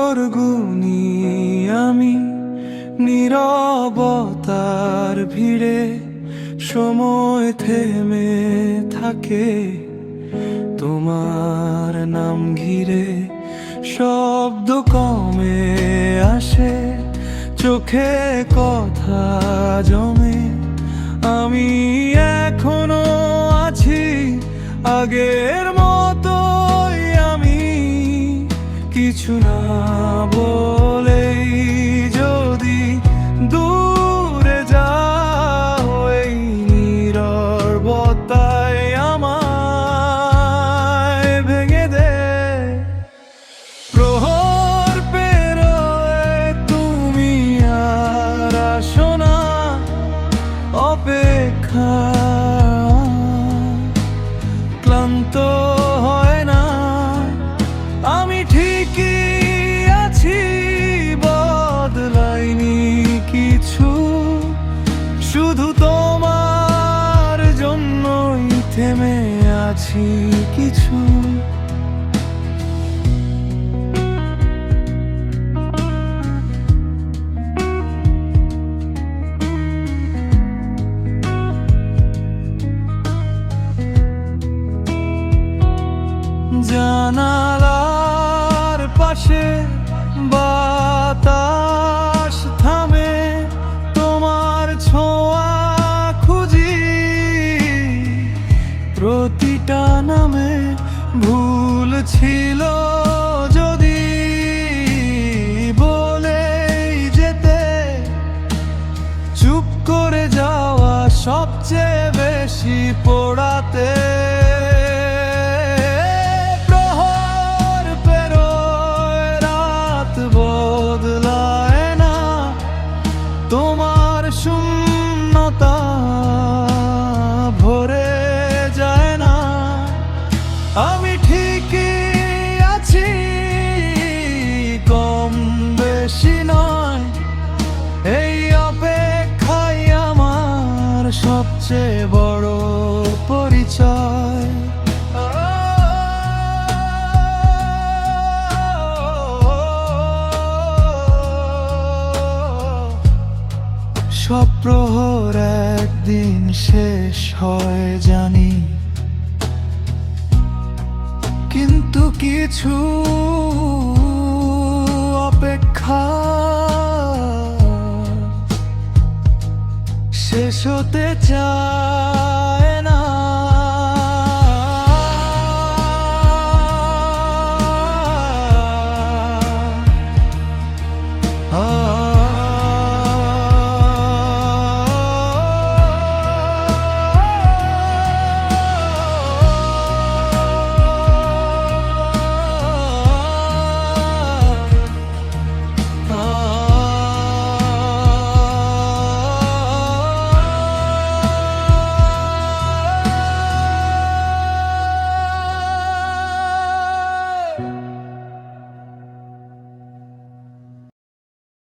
বছর গুনি আমি নীরবতার ভিড়ে, সময় থেমে থাকে তোমার নাম ঘিরে। শব্দ কমে আসে, চোখে কথা জমে, আমি এখনো আছি আগের মতোই। আমি কিছু না বলেই যদি দূরে যাও, এই নীরবতায় আমায় ভেঙে দে। প্রহর পেরোয় তুমি আর আসো না, অপেক্ষা ক্লান্ত হয় না। আমি ঠিকই আছি, বদলাইনি কিছু, শুধু তোমার জন্যই থেমে আছি কিছু। জানালার পাশে বাতাস থামে, তোমার ছোঁয়া খুঁজি, প্রতিটা নামে ভুল ছিল যদি বলেই যেতে। চুপ করে যাওয়া সবচেয়ে বেশি পোড়াতে। বদলায় না তোমার শূন্যতা, ভরে যায় না। আমি ঠিকই আছি, কম বেশি নয়, এই অপেক্ষাই আমার সবচেয়ে বড় পরিচয়। সব প্রহর একদিন শেষ হয় জানি, কিন্তু কিছু অপেক্ষা শেষ হতে চায়।